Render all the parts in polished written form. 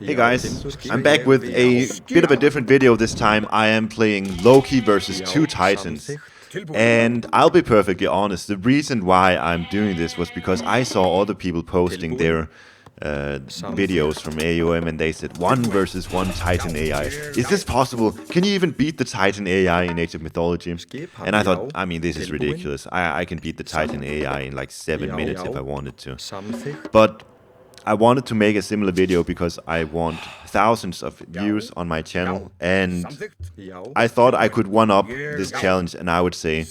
Hey guys, I'm back with a bit of a different video this time. I am playing Loki versus two Titans. And I'll be perfectly honest, the reason why I'm doing this was because I saw other people posting their videos from AOM and they said 1 versus 1 Titan AI. Is this possible? Can you even beat the Titan AI in Age of Mythology? And I thought, I mean, this is ridiculous. I can beat the Titan AI in like 7 minutes if I wanted to. But I wanted to make a similar video because I want thousands of views on my channel, and I thought I could one-up this challenge, and I would say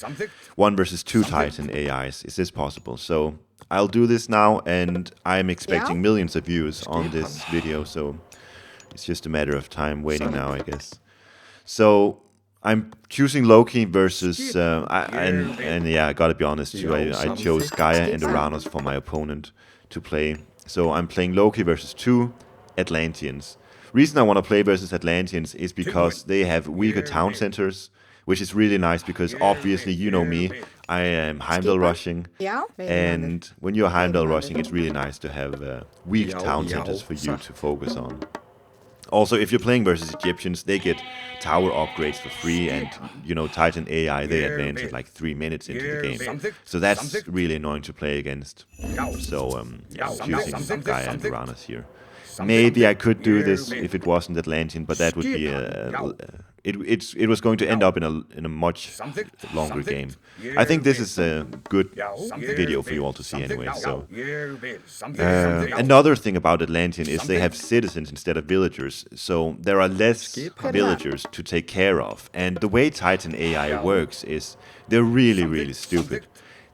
1 versus 2 Titan AIs. Is this possible? So I'll do this now, and I'm expecting millions of views on this video, so it's just a matter of time waiting now, I guess. So I'm choosing Loki versus, and yeah, I gotta be honest too, I chose Gaia and Uranus for my opponent to play. So I'm playing Loki versus 2 Atlanteans. Reason I want to play versus Atlanteans is because they have weaker town centers, which is really nice because obviously, you know me, I am Heimdall rushing. And when you're Heimdall rushing, it's really nice to have weak town centers for you to focus on. Also, if you're playing versus Egyptians, they get tower upgrades for free, and, you know, Titan AI, they advance at like 3 minutes into the game. So that's really annoying to play against. So, I'm choosing Gaia and Uranus here. Maybe I could do this if it wasn't Atlantean, but that would be it was going to end up in a much longer game. I think this is a good video for you all to see anyway. So another thing about Atlantean is they have citizens instead of villagers, so there are less villagers to take care of. And the way Titan AI works is they're really stupid.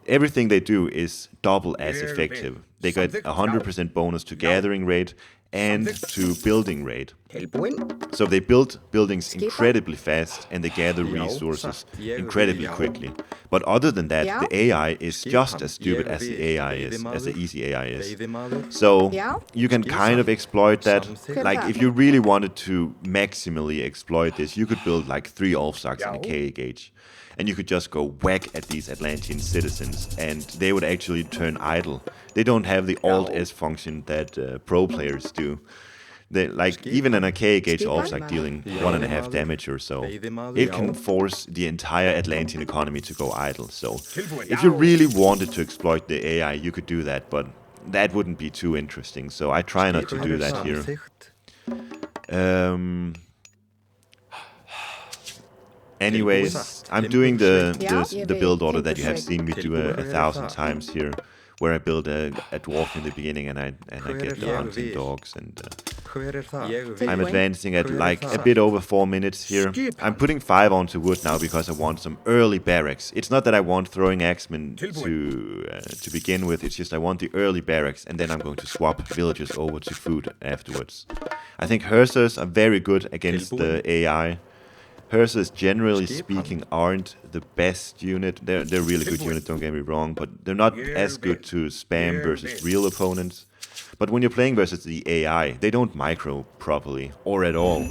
Everything they do is double as effective. They get 100% bonus to gathering rate and to building rate. So they build buildings incredibly fast and they gather resources incredibly quickly. But other than that, the AI is just as stupid as the AI is, as the easy AI is. So you can kind of exploit that. Like if you really wanted to maximally exploit this, you could build like 3 Ulfsarks and a KA gauge. And you could just go whack at these Atlantean citizens, and they would actually turn idle. They don't have the Alt-S function that pro players do. They, like, even an KA gauge Ulfsark dealing 1.5 damage or so, it can force the entire Atlantean economy to go idle. So, if you really wanted to exploit the AI, you could do that, but that wouldn't be too interesting. So I try not to do that here. Anyways, I'm doing the build order that you have seen me do 1,000 times here, where I build a dwarf in the beginning and I get the hunting dogs, and I'm advancing at like a bit over 4 minutes here. I'm putting 5 onto wood now because I want some early barracks. It's not that I want throwing axemen to begin with, it's just I want the early barracks, and then I'm going to swap villagers over to food afterwards. I think Hersers are very good against the AI. Hersers, generally speaking, aren't the best unit. They're a really good unit, don't get me wrong, but they're not as good to spam versus real opponents. But when you're playing versus the AI, they don't micro properly, or at all.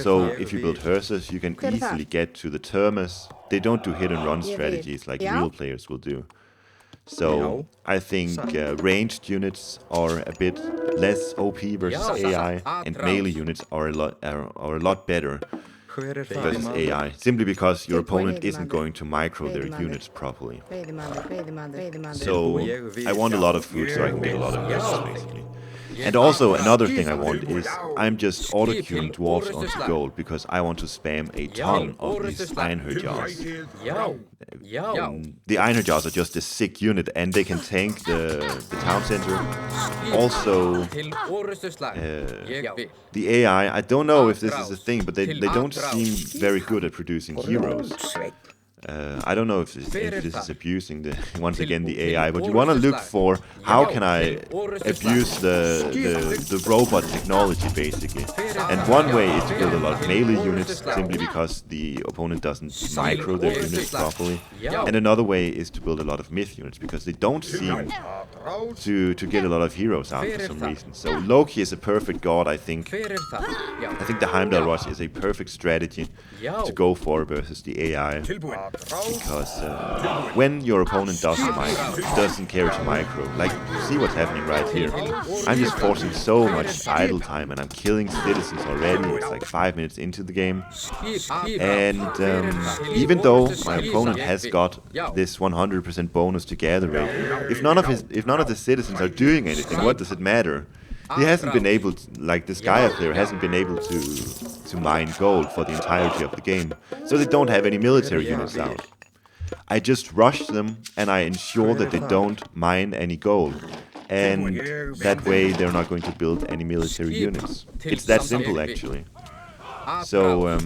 So if you build Hersers, you can easily get to the Thermos. They don't do hit and run strategies like real players will do. So I think ranged units are a bit less OP versus AI, and melee units are a lot better versus AI, simply because your opponent isn't going to micro their units properly. So I want a lot of food so I can get a lot of units, basically. And also another thing I want is I'm just auto-queuing dwarves onto gold because I want to spam a ton of these Einherjars. The Einherjars are just a sick unit and they can tank the town center. Also, the AI, I don't know if this is a thing, but they don't seem very good at producing heroes. I don't know if this is abusing once again the AI, but you want to look for how can I abuse the robot technology, basically. And one way is to build a lot of melee units simply because the opponent doesn't micro their units properly. And another way is to build a lot of myth units because they don't seem to get a lot of heroes out for some reason. So Loki is a perfect god, I think. I think the Heimdall Rush is a perfect strategy to go for versus the AI. because when your opponent doesn't care to micro, like, see what's happening right here. I'm just forcing so much idle time, and I'm killing citizens already. It's like 5 minutes into the game, and even though my opponent has got this 100% bonus to gather rate, if none of the citizens are doing anything, what does it matter? He hasn't been able to, like this Gaia player hasn't been able to mine gold for the entirety of the game, so they don't have any military units out. I just rush them and I ensure that they don't mine any gold, and that way they're not going to build any military units. It's that simple actually. So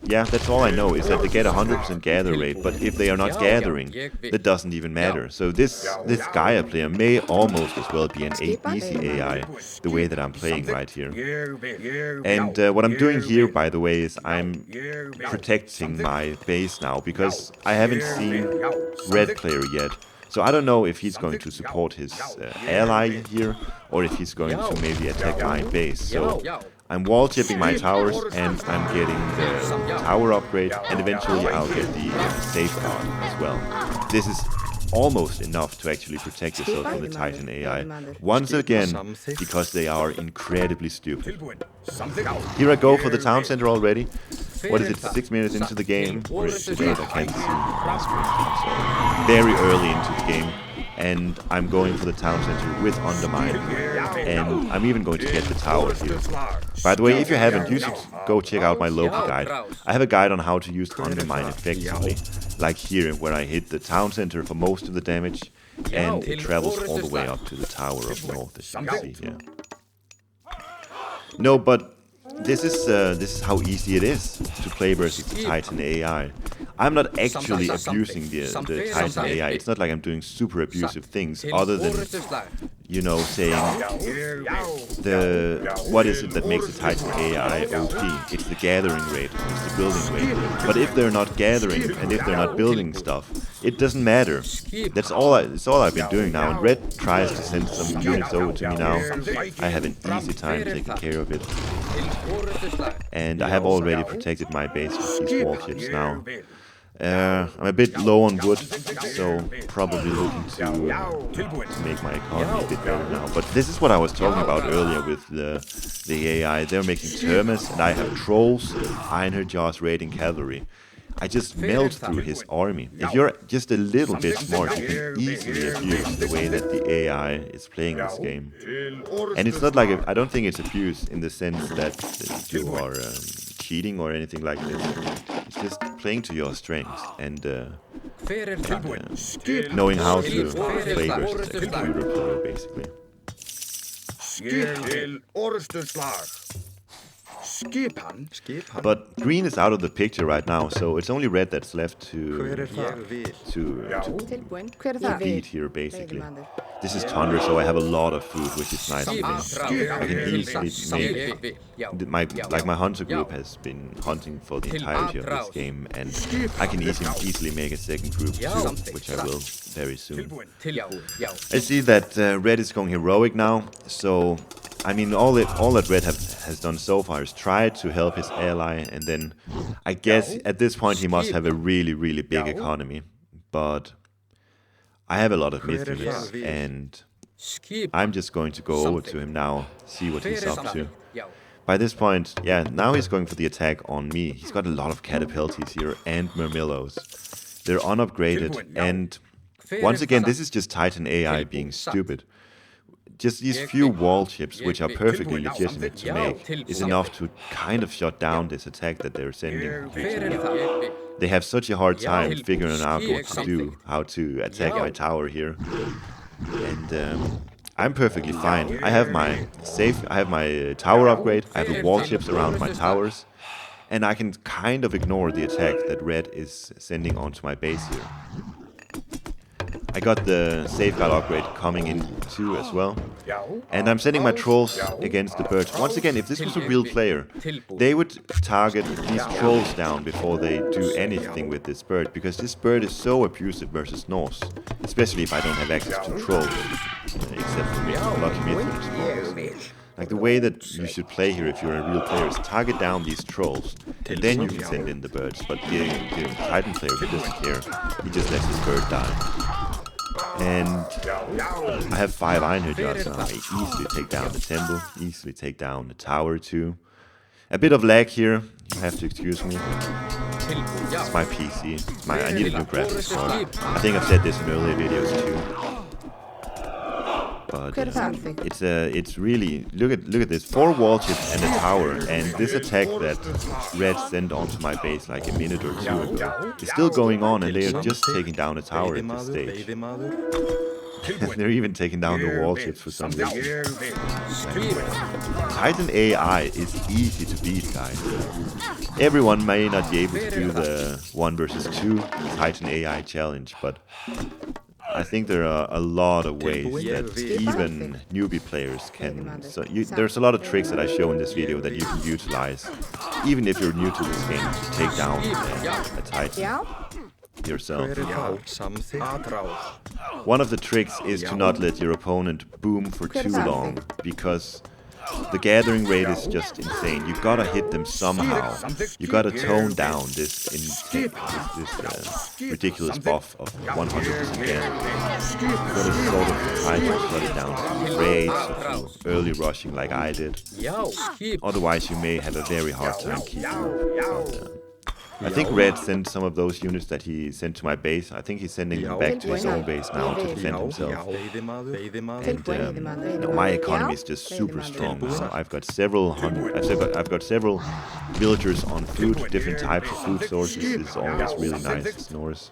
yeah, that's all I know, is that they get 100% gather rate, but if they are not gathering, that doesn't even matter. So this Gaia player may almost as well be an easy AI, the way that I'm playing right here. And what I'm doing here, by the way, is I'm protecting my base now, because I haven't seen Red player yet. So I don't know if he's going to support his ally here, or if he's going to maybe attack my base. So I'm wall chipping my towers, and I'm getting the tower upgrade, and eventually I'll get the safeguard as well. This is almost enough to actually protect yourself from the Titan AI. Once again, because they are incredibly stupid. Here I go for the town center already. What is it, 6 minutes into the game? Or is it, wait, I can't see my screen. So very early into the game. And I'm going for the town center with Undermine, and I'm even going to get the tower here. By the way, if you haven't, you should go check out my Loki guide. I have a guide on how to use Undermine effectively, like here, where I hit the town center for most of the damage, and it travels all the way up to the Tower of North, as you can see here. No, but this is how easy it is to play versus the Titan AI. I'm not actually abusing the Titan AI. It's not like I'm doing super abusive things, other than, you know, saying what is it that makes the Titan AI OP? It's the gathering rate, it's the building rate. But if they're not gathering and if they're not building stuff, it doesn't matter. That's all I've been doing now. And Red tries to send some units over to me now. I have an easy time taking care of it. And I have already protected my base with these wall chips now. I'm a bit low on wood, so probably looking to make my economy a bit better now. But this is what I was talking about earlier with the AI. They're making Termas, and I have trolls, Einherjar's raiding cavalry. I just melt through his army. If you're just a little bit smart, you can easily abuse the way that the AI is playing this game. And it's not like, I don't think it's abuse in the sense that you are cheating or anything like this. It's just playing to your strengths and knowing how to play versus a computer player, basically. But green is out of the picture right now, so it's only red that's left to defeat here, basically. This is Tundra, so I have a lot of food, which is nice for me. I can easily make... my hunter group has been hunting for the entirety of this game, and I can easily make a second group too, which I will very soon. I see that red is going heroic now, so... I mean, all that Red has done so far is try to help his ally, and then I guess at this point he must have a really, really big economy. But I have a lot of myth units, and I'm just going to go over to him now, see what he's up to. By this point, yeah, now he's going for the attack on me. He's got a lot of Catapulties here and Murmillows. They're unupgraded, and once again, this is just Titan AI being stupid. Just these few wall chips, which are perfectly legitimate to make, is enough to kind of shut down this attack that they're sending. They have such a hard time figuring out what to do, how to attack my tower here. And I'm perfectly fine. I have my tower upgrade, I have the wall chips around my towers, and I can kind of ignore the attack that Red is sending onto my base here. I got the safeguard upgrade coming in too as well. And I'm sending my trolls against the birds. Once again, if this was a real player, they would target these trolls down before they do anything with this bird, because this bird is so abusive versus Norse, especially if I don't have access to trolls, except for Lucky Myth. Like the way that you should play here if you're a real player is target down these trolls, and then you can send in the birds. But the Titan player, he doesn't care. He just lets his bird die. And I have 5 Einherjars now. I easily take down the temple, easily take down the tower too. A bit of lag here, you have to excuse me. It's my PC. I need a new graphics card. I think I've said this in earlier videos too. But it's really look at this 4 wall chips and a tower, and this attack that Red sent onto my base like a minute or 2 ago is still going on, and they are just taking down a tower at this stage. They're even taking down the wall chips for some reason. Titan AI is easy to beat, guys. Everyone may not be able to do the 1 versus 2 Titan AI challenge, but I think there are a lot of ways that even newbie players can. So there's a lot of tricks that I show in this video that you can utilize, even if you're new to this game, to take down a Titan yourself. One of the tricks is to not let your opponent boom for too long, because the gathering rate is just insane. You gotta hit them somehow. You gotta tone down this ridiculous buff of 100% gathering. You gotta sort of try to cut it down to raids or to early rushing like I did. Otherwise you may have a very hard time keeping up. I think Red sent some of those units that he sent to my base. I think he's sending them back to his own base now to defend himself. And my economy is just super strong now. I've got several villagers on food, different types of food sources. It's always really nice. It's Norse.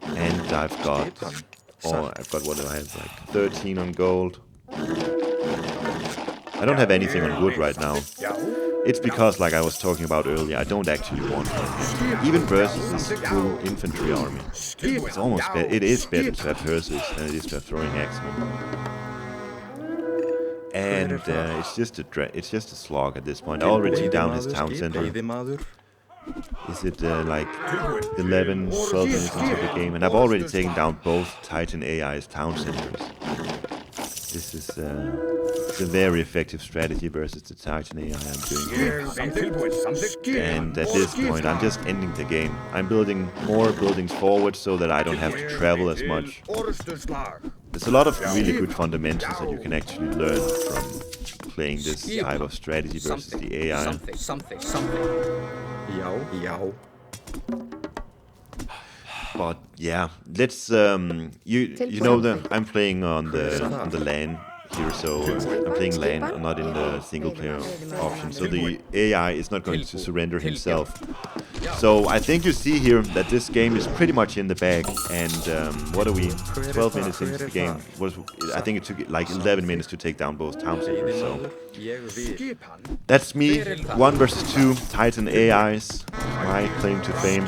And I've got what do I have? Like 13 on gold. I don't have anything on wood right now. It's because, like I was talking about earlier, I don't actually want one. Even versus this full infantry army, it's almost it is better to have hearses than it is to have throwing axemen. And it's just a slog at this point. I already took down his town center. Is it like 11, 12 minutes into the game, and I've already taken down both Titan AI's town centers. This is it's a very effective strategy versus the Titan AI I'm doing here. And at this point, I'm just ending the game. I'm building more buildings forward so that I don't have to travel as much. There's a lot of really good fundamentals that you can actually learn from playing this type of strategy versus the AI. But yeah, let's you know that I'm playing on the LAN here, so I'm playing LAN. I'm not in the single player option, so the AI is not going to surrender himself. So I think you see here that this game is pretty much in the bag. And what are we? 12 minutes into the game. I think it took like 11 minutes to take down both town centers. So that's me. 1 versus 2 Titan AIs. My claim to fame.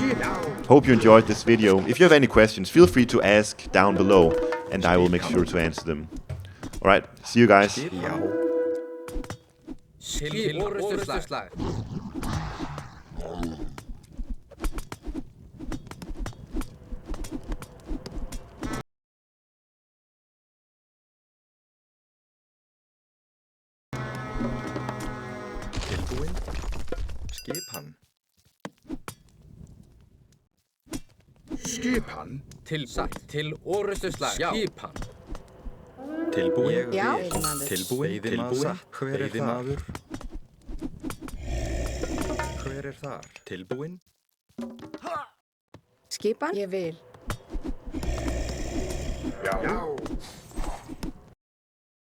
Hope you enjoyed this video. If you have any questions, feel free to ask down below, and I will make sure to answer them. Alright, see you guys. Skipan til orrustuslag. Skipan. Tilbúin. Tilbúin. Hver þar? Hver þar? Tilbúin. Skipan? Ég vil. Já.